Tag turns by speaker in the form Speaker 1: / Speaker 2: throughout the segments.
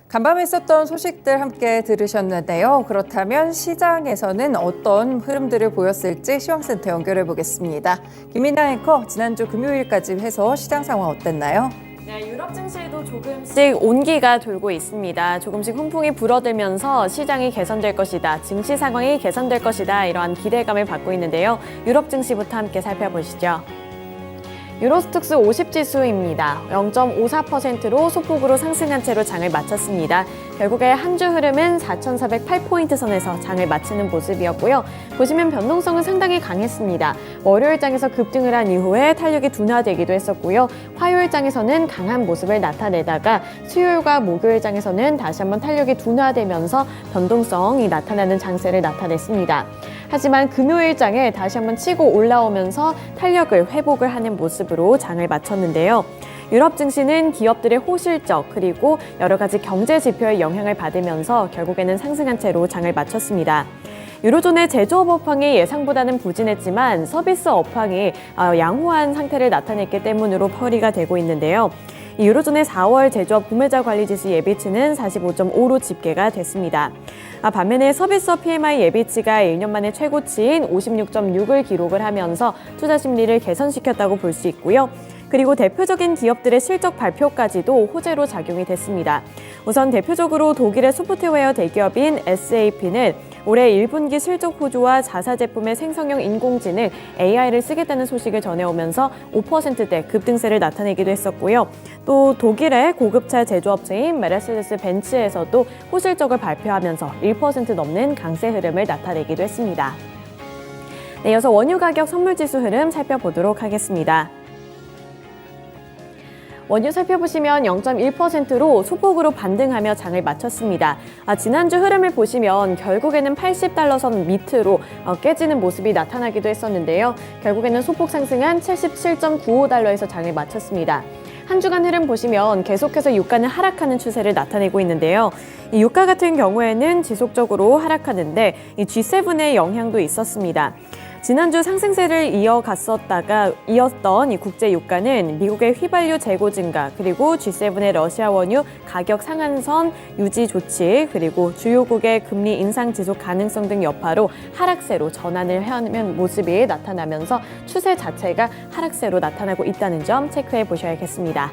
Speaker 1: 간밤에 있었던 소식들 함께 들으셨는데요. 그렇다면 시장에서는 어떤 흐름들을 보였을지 시황센터 연결해 보겠습니다. 김민아 앵커, 지난주 금요일까지 해서 시장 상황 어땠나요?
Speaker 2: 네, 유럽 증시에도 조금씩 온기가 돌고 있습니다. 조금씩 훈풍이 불어들면서 시장이 개선될 것이다, 증시 상황이 개선될 것이다, 이러한 기대감을 받고 있는데요. 유럽 증시부터 함께 살펴보시죠. 유로스톡스 50 지수입니다. 0.54%로 소폭으로 상승한 채로 장을 마쳤습니다. 결국에 한 주 흐름은 4,408포인트 선에서 장을 마치는 모습이었고요. 보시면 변동성은 상당히 강했습니다. 월요일장에서 급등을 한 이후에 탄력이 둔화되기도 했었고요. 화요일장에서는 강한 모습을 나타내다가 수요일과 목요일장에서는 다시 한번 탄력이 둔화되면서 변동성이 나타나는 장세를 나타냈습니다. 하지만 금요일장에 다시 한번 치고 올라오면서 탄력을 회복을 하는 모습으로 장을 마쳤는데요. 유럽 증시는 기업들의 호실적 그리고 여러 가지 경제 지표의 영향을 받으면서 결국에는 상승한 채로 장을 마쳤습니다. 유로존의 제조업 업황이 예상보다는 부진했지만 서비스 업황이 양호한 상태를 나타냈기 때문으로 퍼리가 되고 있는데요. 유로존의 4월 제조업 구매자 관리 지수 예비치는 45.5로 집계가 됐습니다. 반면에 서비스업 PMI 예비치가 1년 만에 최고치인 56.6을 기록을 하면서 투자 심리를 개선시켰다고 볼 수 있고요. 그리고 대표적인 기업들의 실적 발표까지도 호재로 작용이 됐습니다. 우선 대표적으로 독일의 소프트웨어 대기업인 SAP는 올해 1분기 실적 호조와 자사 제품의 생성형 인공지능 AI를 쓰겠다는 소식을 전해오면서 5%대 급등세를 나타내기도 했었고요. 또 독일의 고급차 제조업체인 메르세데스 벤츠에서도 호실적을 발표하면서 1% 넘는 강세 흐름을 나타내기도 했습니다. 네, 이어서 원유 가격 선물지수 흐름 살펴보도록 하겠습니다. 원유 살펴보시면 0.1%로 소폭으로 반등하며 장을 마쳤습니다. 지난주 흐름을 보시면 결국에는 80달러 선 밑으로 깨지는 모습이 나타나기도 했었는데요. 결국에는 소폭 상승한 77.95달러에서 장을 마쳤습니다. 한 주간 흐름 보시면 계속해서 유가는 하락하는 추세를 나타내고 있는데요. 이 유가 같은 경우에는 지속적으로 하락하는데 이 G7의 영향도 있었습니다. 지난주 상승세를 이었던 이 국제 유가는 미국의 휘발유 재고 증가, 그리고 G7의 러시아 원유 가격 상한선 유지 조치, 그리고 주요국의 금리 인상 지속 가능성 등 여파로 하락세로 전환을 하는 모습이 나타나면서 추세 자체가 하락세로 나타나고 있다는 점 체크해 보셔야겠습니다.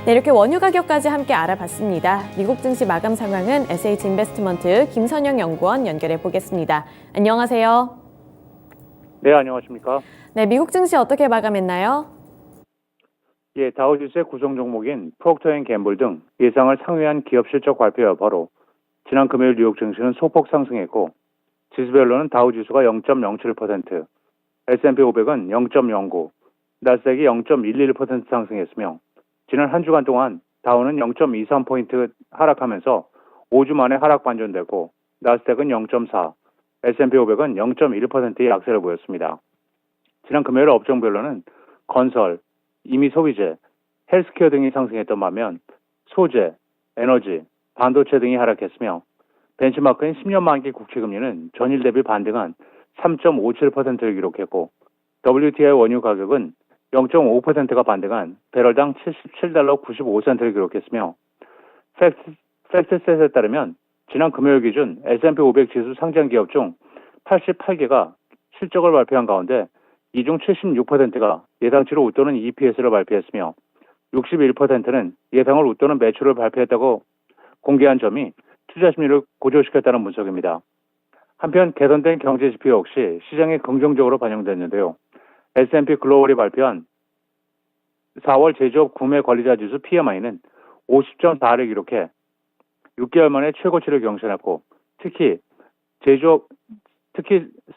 Speaker 2: 네, 이렇게 원유 가격까지 함께 알아봤습니다. 미국 증시 마감 상황은 SH인베스트먼트 김선영 연구원 연결해 보겠습니다. 안녕하세요.
Speaker 3: 네, 안녕하십니까.
Speaker 2: 네, 미국 증시 어떻게 마감했나요?
Speaker 3: 예, 다우지수의 구성 종목인 프록터앤갬블 등 예상을 상회한 기업 실적 발표 여파로 지난 금요일 뉴욕 증시는 소폭 상승했고 지수별로는 다우지수가 0.07%, S&P 500은 0.09, 나스닥이 0.11% 상승했으며 지난 한 주간 동안 다우는 0.23포인트 하락하면서 5주 만에 하락 반전되고 나스닥은 0.4, S&P 500은 0.1%의 약세를 보였습니다. 지난 금요일 업종별로는 건설, 임의 소비재, 헬스케어 등이 상승했던 반면 소재, 에너지, 반도체 등이 하락했으며 벤치마크인 10년 만기 국채금리는 전일 대비 반등한 3.57%를 기록했고 WTI 원유 가격은 0.5%가 반등한 배럴당 77달러 95센트를 기록했으며 팩트셋에 따르면 지난 금요일 기준 S&P 500 지수 상장 기업 중 88개가 실적을 발표한 가운데 이 중 76%가 예상치를 웃도는 EPS를 발표했으며 61%는 예상을 웃도는 매출을 발표했다고 공개한 점이 투자 심리를 고조시켰다는 분석입니다. 한편 개선된 경제 지표 역시 시장에 긍정적으로 반영됐는데요. S&P 글로벌이 발표한 4월 제조업 구매 관리자 지수 PMI는 50.4를 기록해 6개월 만에 최고치를 경신했고 특히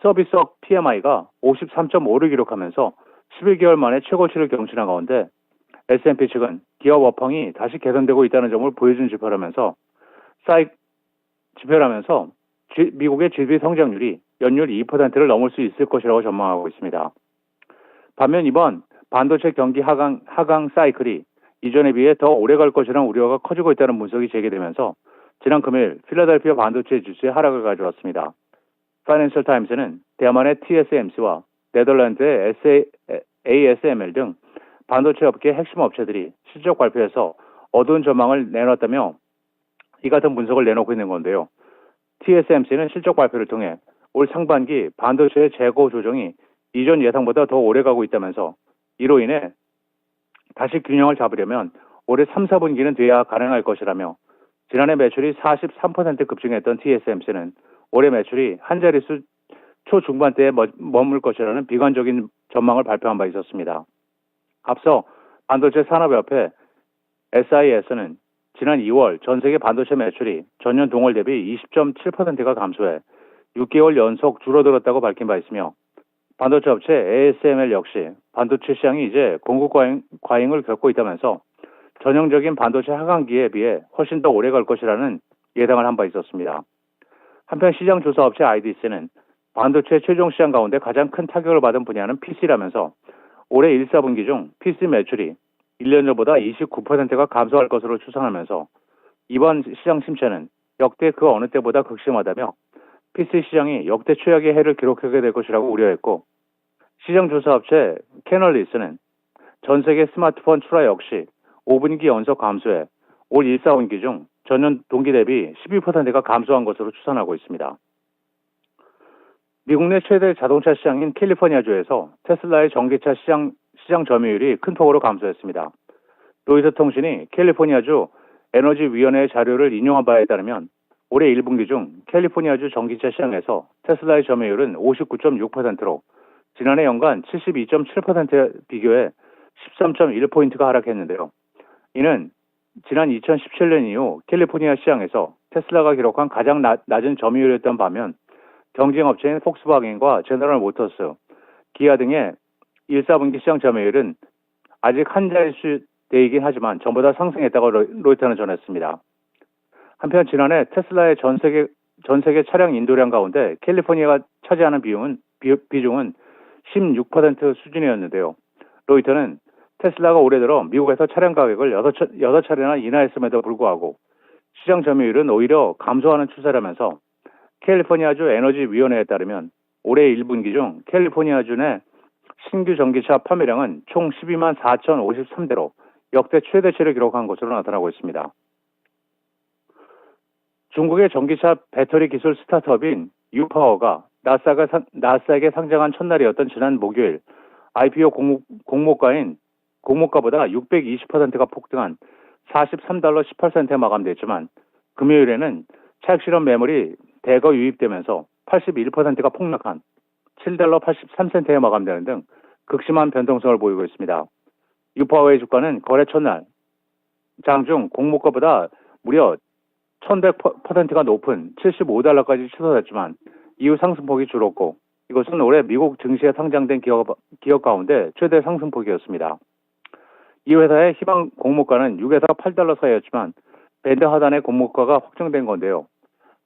Speaker 3: 서비스업 PMI가 53.5를 기록하면서 11개월 만에 최고치를 경신한 가운데 S&P 측은 기업 업황이 다시 개선되고 있다는 점을 보여준 지표라면서 미국의 GDP 성장률이 연율 2%를 넘을 수 있을 것이라고 전망하고 있습니다. 반면 이번 반도체 경기 하강 사이클이 이전에 비해 더 오래 갈 것이라는 우려가 커지고 있다는 분석이 제기되면서 지난 금요일 필라델피아 반도체 지수의 하락을 가져왔습니다. 파이낸셜 타임스는 대만의 TSMC와 네덜란드의 ASML 등 반도체 업계 핵심 업체들이 실적 발표에서 어두운 전망을 내놨다며 이 같은 분석을 내놓고 있는 건데요. TSMC는 실적 발표를 통해 올 상반기 반도체의 재고 조정이 이전 예상보다 더 오래 가고 있다면서 이로 인해 다시 균형을 잡으려면 올해 3, 4분기는 돼야 가능할 것이라며 지난해 매출이 43% 급증했던 TSMC는 올해 매출이 한 자릿수 초중반대에 머물 것이라는 비관적인 전망을 발표한 바 있었습니다. 앞서 반도체 산업협회 SIS는 지난 2월 전 세계 반도체 매출이 전년 동월 대비 20.7%가 감소해 6개월 연속 줄어들었다고 밝힌 바 있으며 반도체 업체 ASML 역시 반도체 시장이 이제 공급 과잉을 겪고 있다면서 전형적인 반도체 하강기에 비해 훨씬 더 오래 갈 것이라는 예상을 한 바 있었습니다. 한편 시장 조사 업체 IDC는 반도체 최종 시장 가운데 가장 큰 타격을 받은 분야는 PC라면서 올해 1, 4분기 중 PC 매출이 1년 전보다 29%가 감소할 것으로 추산하면서 이번 시장 침체는 역대 그 어느 때보다 극심하다며 PC 시장이 역대 최악의 해를 기록하게 될 것이라고 우려했고 시장 조사 업체 캐널리스는 전 세계 스마트폰 출하 역시 5분기 연속 감소해 올 1, 4분기 중 전년 동기 대비 12%가 감소한 것으로 추산하고 있습니다. 미국 내 최대 자동차 시장인 캘리포니아주에서 테슬라의 전기차 시장 점유율이 큰 폭으로 감소했습니다. 로이터 통신이 캘리포니아주 에너지위원회의 자료를 인용한 바에 따르면 올해 1분기 중 캘리포니아주 전기차 시장에서 테슬라의 점유율은 59.6%로 지난해 연간 72.7%에 비교해 13.1포인트가 하락했는데요. 이는 지난 2017년 이후 캘리포니아 시장에서 테슬라가 기록한 가장 낮은 점유율이었던 반면 경쟁 업체인 폭스바겐과 제너럴 모터스, 기아 등의 1, 4분기 시장 점유율은 아직 한 자릿수대이긴 하지만 전보다 상승했다고 로이터는 전했습니다. 한편 지난해 테슬라의 전 세계 차량 인도량 가운데 캘리포니아가 차지하는 비중은 16% 수준이었는데요. 로이터는 테슬라가 올해 들어 미국에서 차량 가격을 6차례나 인하했음에도 불구하고 시장 점유율은 오히려 감소하는 추세라면서 캘리포니아주 에너지위원회에 따르면 올해 1분기 중 캘리포니아주 내 신규 전기차 판매량은 총 12만 4,053대로 역대 최대치를 기록한 것으로 나타나고 있습니다. 중국의 전기차 배터리 기술 스타트업인 유파워가 나스닥에 상장한 첫날이었던 지난 목요일 IPO 공모가보다 620%가 폭등한 43달러 18센트에 마감됐지만 금요일에는 차익 실험 매물이 대거 유입되면서 81%가 폭락한 7달러 83센트에 마감되는 등 극심한 변동성을 보이고 있습니다. 유파워의 주가는 거래 첫날 장중 공모가보다 무려 1100%가 높은 75달러까지 치솟았지만 이후 상승폭이 줄었고 이것은 올해 미국 증시에 상장된 기업 가운데 최대 상승폭이었습니다. 이 회사의 희망 공모가는 6에서 8달러 사이였지만 밴드 하단의 공모가가 확정된 건데요.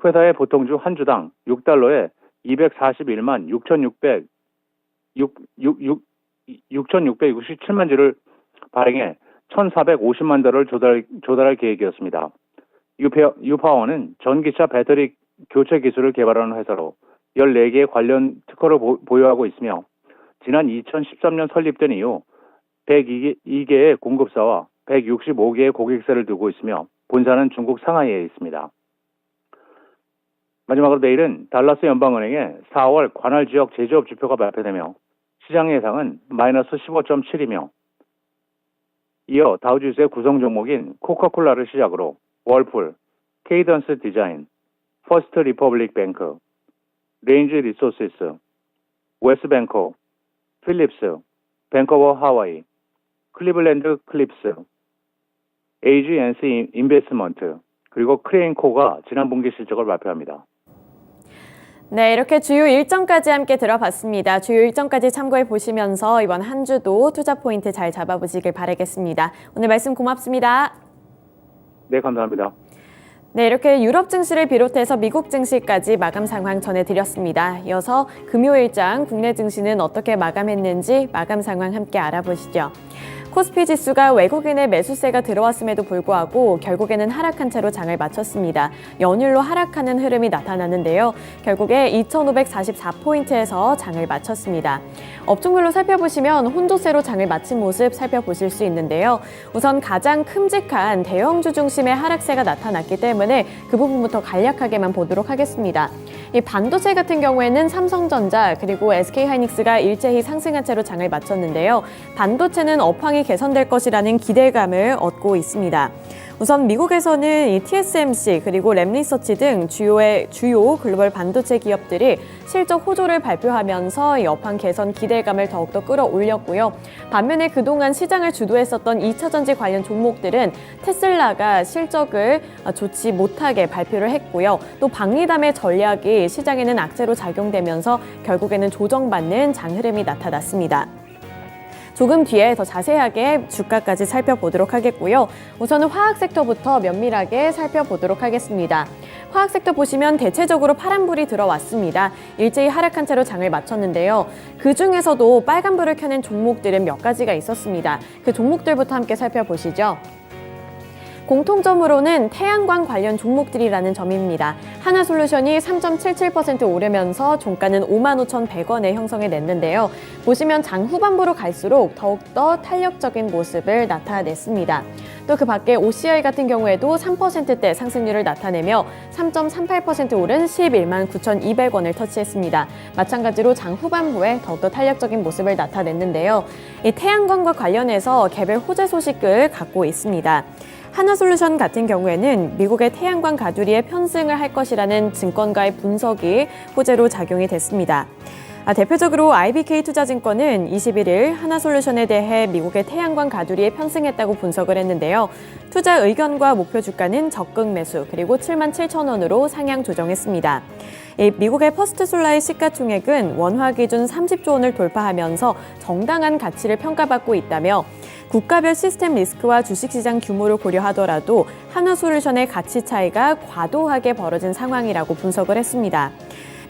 Speaker 3: 회사의 보통주 한 주당 6달러에 241만 6,667만 주를 발행해 1,450만 달러를 조달할 계획이었습니다. 유파워는 전기차 배터리 교체 기술을 개발하는 회사로 14개의 관련 특허를 보유하고 있으며 지난 2013년 설립된 이후 102개의 공급사와 165개의 고객사를 두고 있으며 본사는 중국 상하이에 있습니다. 마지막으로 내일은 달라스 연방은행의 4월 관할 지역 제조업 지표가 발표되며 시장 예상은 마이너스 15.7이며 이어 다우지수의 구성 종목인 코카콜라를 시작으로 월풀, 케이던스 디자인, 퍼스트 리퍼블릭 뱅크, 레인지 리소시스, 웨스트뱅커, 필립스, 뱅크 오브 하와이, 클리블랜드 클립스, AG&C 인베스트먼트, 그리고 크레인코가 지난 분기 실적을 발표합니다.
Speaker 2: 네, 이렇게 주요 일정까지 함께 들어봤습니다. 주요 일정까지 참고해 보시면서 이번 한 주도 투자 포인트 잘 잡아보시길 바라겠습니다. 오늘 말씀 고맙습니다.
Speaker 3: 네, 감사합니다.
Speaker 2: 네, 이렇게 유럽 증시를 비롯해서 미국 증시까지 마감 상황 전해드렸습니다. 이어서 금요일장 국내 증시는 어떻게 마감했는지 마감 상황 함께 알아보시죠. 코스피 지수가 외국인의 매수세가 들어왔음에도 불구하고 결국에는 하락한 채로 장을 마쳤습니다. 연일로 하락하는 흐름이 나타났는데요. 결국에 2,544포인트에서 장을 마쳤습니다. 업종별로 살펴보시면 혼조세로 장을 마친 모습 살펴보실 수 있는데요. 우선 가장 큼직한 대형주 중심의 하락세가 나타났기 때문에 그 부분부터 간략하게만 보도록 하겠습니다. 이 반도체 같은 경우에는 삼성전자 그리고 SK하이닉스가 일제히 상승한 채로 장을 마쳤는데요. 반도체는 업황이 개선될 것이라는 기대감을 얻고 있습니다. 우선 미국에서는 이 TSMC 그리고 램리서치 등 주요 글로벌 반도체 기업들이 실적 호조를 발표하면서 이 업황 개선 기대감을 더욱더 끌어올렸고요. 반면에 그동안 시장을 주도했었던 2차전지 관련 종목들은 테슬라가 실적을 좋지 못하게 발표를 했고요. 또 박리담의 전략이 시장에는 악재로 작용되면서 결국에는 조정받는 장 흐름이 나타났습니다. 조금 뒤에 더 자세하게 주가까지 살펴보도록 하겠고요. 우선은 화학 섹터부터 면밀하게 살펴보도록 하겠습니다. 화학 섹터 보시면 대체적으로 파란불이 들어왔습니다. 일제히 하락한 채로 장을 마쳤는데요. 그중에서도 빨간불을 켜낸 종목들은 몇 가지가 있었습니다. 그 종목들부터 함께 살펴보시죠. 공통점으로는 태양광 관련 종목들이라는 점입니다. 하나솔루션이 3.77% 오르면서 종가는 55,100원에 형성해 냈는데요. 보시면 장 후반부로 갈수록 더욱더 탄력적인 모습을 나타냈습니다. 또 그 밖에 OCI 같은 경우에도 3%대 상승률을 나타내며 3.38% 오른 119,200원을 터치했습니다. 마찬가지로 장 후반부에 더욱더 탄력적인 모습을 나타냈는데요. 이 태양광과 관련해서 개별 호재 소식을 갖고 있습니다. 하나솔루션 같은 경우에는 미국의 태양광 가두리에 편승을 할 것이라는 증권가의 분석이 호재로 작용이 됐습니다. 대표적으로 IBK투자증권은 21일 하나솔루션에 대해 미국의 태양광 가두리에 편승했다고 분석을 했는데요. 투자 의견과 목표 주가는 적극 매수 그리고 77,000원으로 상향 조정했습니다. 미국의 퍼스트솔라의 시가총액은 원화 기준 30조 원을 돌파하면서 정당한 가치를 평가받고 있다며 국가별 시스템 리스크와 주식시장 규모를 고려하더라도 하나솔루션의 가치 차이가 과도하게 벌어진 상황이라고 분석을 했습니다.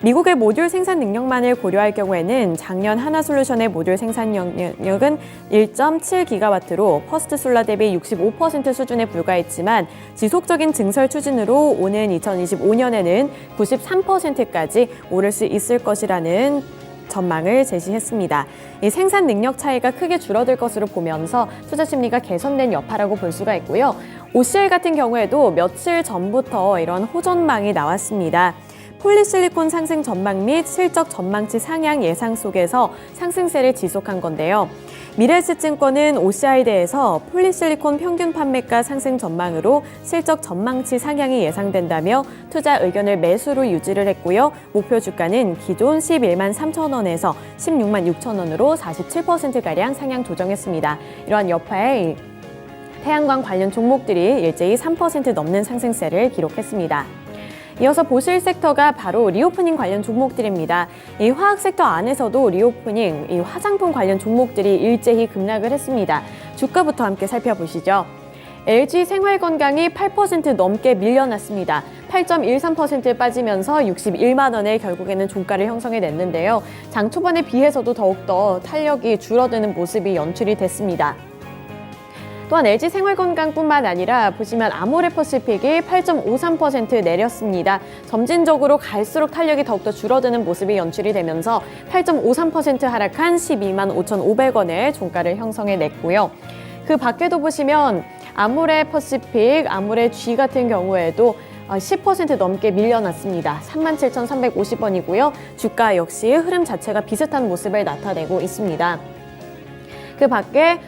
Speaker 2: 미국의 모듈 생산 능력만을 고려할 경우에는 작년 하나솔루션의 모듈 생산 영역은 1.7기가와트로 퍼스트솔라 대비 65% 수준에 불과했지만 지속적인 증설 추진으로 오는 2025년에는 93%까지 오를 수 있을 것이라는 전망을 제시했습니다. 이 생산 능력 차이가 크게 줄어들 것으로 보면서 투자 심리가 개선된 여파라고 볼 수가 있고요. OCI 같은 경우에도 며칠 전부터 이런 호전망이 나왔습니다. 폴리실리콘 상승 전망 및 실적 전망치 상향 예상 속에서 상승세를 지속한 건데요. 미래에셋증권은 OCI에 대해서 폴리실리콘 평균 판매가 상승 전망으로 실적 전망치 상향이 예상된다며 투자 의견을 매수로 유지를 했고요. 목표 주가는 기존 11만 3천원에서 16만 6천원으로 47%가량 상향 조정했습니다. 이러한 여파에 태양광 관련 종목들이 일제히 3% 넘는 상승세를 기록했습니다. 이어서 보실 섹터가 바로 리오프닝 관련 종목들입니다. 이 화학 섹터 안에서도 리오프닝, 이 화장품 관련 종목들이 일제히 급락을 했습니다. 주가부터 함께 살펴보시죠. LG 생활건강이 8% 넘게 밀려났습니다. 8.13% 빠지면서 61만 원에 결국에는 종가를 형성해 냈는데요. 장 초반에 비해서도 더욱더 탄력이 줄어드는 모습이 연출이 됐습니다. 또한 LG 생활건강뿐만 아니라 보시면 아모레퍼시픽이 8.53% 내렸습니다. 점진적으로 갈수록 탄력이 더욱더 줄어드는 모습이 연출이 되면서 8.53% 하락한 12만 5,500원의 종가를 형성해 냈고요. 그 밖에도 보시면 아모레퍼시픽, 아모레G 같은 경우에도 10% 넘게 밀려났습니다. 37,350원이고요. 주가 역시 흐름 자체가 비슷한 모습을 나타내고 있습니다. 그 밖에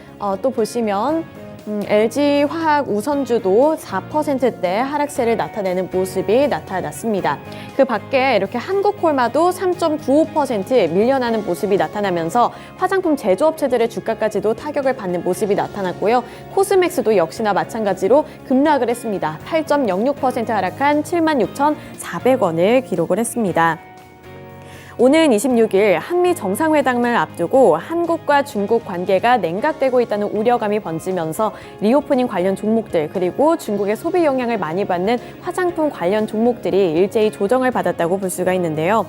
Speaker 2: 또 보시면 LG화학 우선주도 4%대 하락세를 나타내는 모습이 나타났습니다. 그 밖에 이렇게 한국콜마도 3.95% 밀려나는 모습이 나타나면서 화장품 제조업체들의 주가까지도 타격을 받는 모습이 나타났고요. 코스맥스도 역시나 마찬가지로 급락을 했습니다. 8.06% 하락한 76,400원을 기록을 했습니다. 오는 26일 한미 정상회담을 앞두고 한국과 중국 관계가 냉각되고 있다는 우려감이 번지면서 리오프닝 관련 종목들 그리고 중국의 소비 영향을 많이 받는 화장품 관련 종목들이 일제히 조정을 받았다고 볼 수가 있는데요.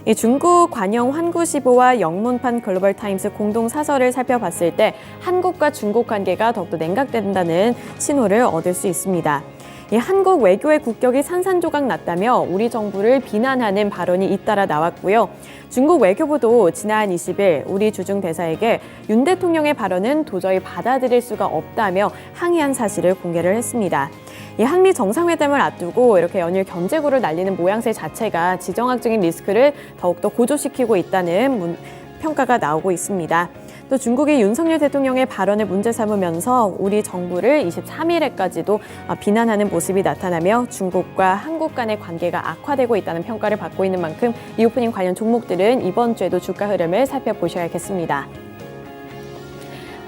Speaker 2: 이 중국 관영 환구시보와 영문판 글로벌 타임스 공동 사설을 살펴봤을 때 한국과 중국 관계가 더욱더 냉각된다는 신호를 얻을 수 있습니다. 이 한국 외교의 국격이 산산조각 났다며 우리 정부를 비난하는 발언이 잇따라 나왔고요. 중국 외교부도 지난 20일 우리 주중 대사에게 윤 대통령의 발언은 도저히 받아들일 수가 없다며 항의한 사실을 공개를 했습니다. 이 한미 정상회담을 앞두고 이렇게 연일 견제구를 날리는 모양새 자체가 지정학적인 리스크를 더욱더 고조시키고 있다는 평가가 나오고 있습니다. 또 중국이 윤석열 대통령의 발언을 문제 삼으면서 우리 정부를 23일에까지도 비난하는 모습이 나타나며 중국과 한국 간의 관계가 악화되고 있다는 평가를 받고 있는 만큼 이 오프닝 관련 종목들은 이번 주에도 주가 흐름을 살펴보셔야겠습니다.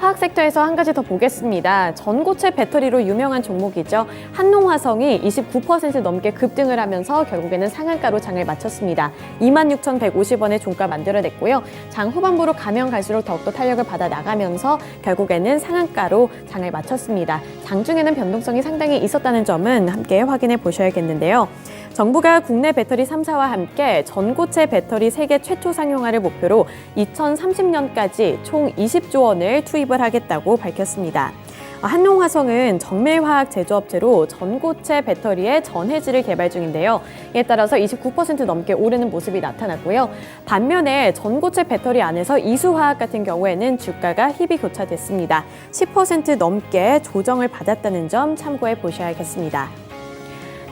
Speaker 2: 화학 섹터에서 한 가지 더 보겠습니다. 전고체 배터리로 유명한 종목이죠. 한농화성이 29% 넘게 급등을 하면서 결국에는 상한가로 장을 마쳤습니다. 26,150원의 종가 만들어냈고요. 장 후반부로 가면 갈수록 더욱더 탄력을 받아 나가면서 결국에는 상한가로 장을 마쳤습니다. 장중에는 변동성이 상당히 있었다는 점은 함께 확인해 보셔야겠는데요. 정부가 국내 배터리 3사와 함께 전고체 배터리 세계 최초 상용화를 목표로 2030년까지 총 20조 원을 투입을 하겠다고 밝혔습니다. 한농화성은 정밀화학 제조업체로 전고체 배터리의 전해질을 개발 중인데요. 이에 따라서 29% 넘게 오르는 모습이 나타났고요. 반면에 전고체 배터리 안에서 이수화학 같은 경우에는 주가가 희비 교차됐습니다. 10% 넘게 조정을 받았다는 점 참고해 보셔야겠습니다.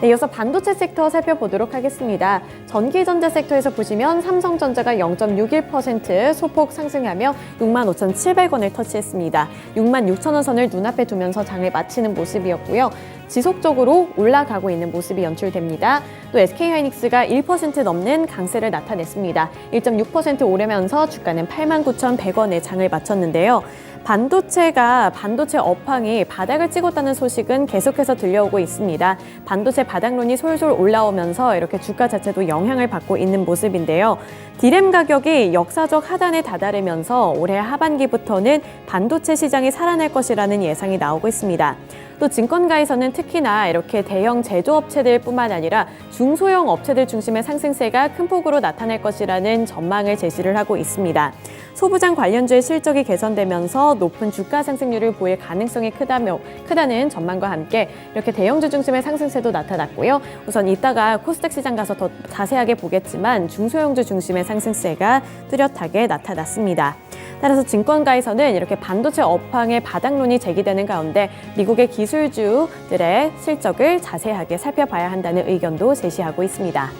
Speaker 2: 네, 이어서 반도체 섹터 살펴보도록 하겠습니다. 전기전자 섹터에서 보시면 삼성전자가 0.61% 소폭 상승하며 65,700원을 터치했습니다. 66,000원 선을 눈앞에 두면서 장을 마치는 모습이었고요. 지속적으로 올라가고 있는 모습이 연출됩니다. 또 SK하이닉스가 1% 넘는 강세를 나타냈습니다. 1.6% 오르면서 주가는 89,100원에 장을 마쳤는데요. 반도체 업황이 바닥을 찍었다는 소식은 계속해서 들려오고 있습니다. 반도체 바닥론이 솔솔 올라오면서 이렇게 주가 자체도 영향을 받고 있는 모습인데요. 디램 가격이 역사적 하단에 다다르면서 올해 하반기부터는 반도체 시장이 살아날 것이라는 예상이 나오고 있습니다. 또 증권가에서는 특히나 이렇게 대형 제조업체들뿐만 아니라 중소형 업체들 중심의 상승세가 큰 폭으로 나타날 것이라는 전망을 제시를 하고 있습니다. 소부장 관련주의 실적이 개선되면서 높은 주가 상승률을 보일 가능성이 크다는 전망과 함께 이렇게 대형주 중심의 상승세도 나타났고요. 우선 이따가 코스닥 시장 가서 더 자세하게 보겠지만 중소형주 중심의 상승세가 뚜렷하게 나타났습니다. 따라서 증권가에서는 이렇게 반도체 업황의 바닥론이 제기되는 가운데 미국의 기술주들의 실적을 자세하게 살펴봐야 한다는 의견도 제시하고 있습니다.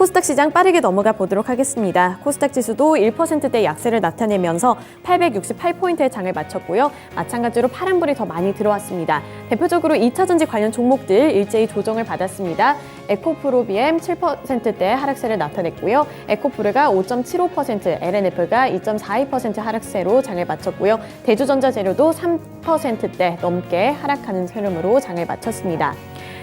Speaker 2: 코스닥 시장 빠르게 넘어가 보도록 하겠습니다. 코스닥 지수도 1%대 약세를 나타내면서 868포인트의 장을 마쳤고요. 마찬가지로 파란불이 더 많이 들어왔습니다. 대표적으로 2차전지 관련 종목들 일제히 조정을 받았습니다. 에코프로비엠 7%대 하락세를 나타냈고요. 에코프르가 5.75%, LNF가 2.42% 하락세로 장을 마쳤고요. 대주전자재료도 3%대 넘게 하락하는 흐름으로 장을 마쳤습니다.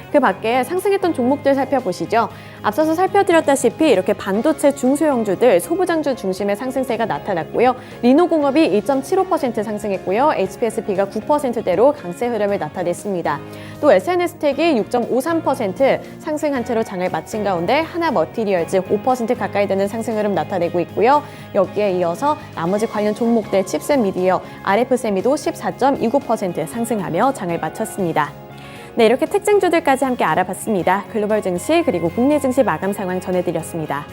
Speaker 2: 그 밖에 상승했던 종목들 살펴보시죠. 앞서서 살펴드렸다시피 이렇게 반도체 중소형주들, 소부장주 중심의 상승세가 나타났고요. 리노공업이 2.75% 상승했고요. HPSB가 9%대로 강세 흐름을 나타냈습니다. 또 SNS텍이 6.53% 상승한 채로 장을 마친 가운데 하나머티리얼즈 5% 가까이 되는 상승 흐름 나타내고 있고요. 여기에 이어서 나머지 관련 종목들 칩셋미디어, RF세미도 14.29% 상승하며 장을 마쳤습니다. 네, 이렇게 특징주들까지 함께 알아봤습니다. 글로벌 증시 그리고 국내 증시 마감 상황 전해드렸습니다.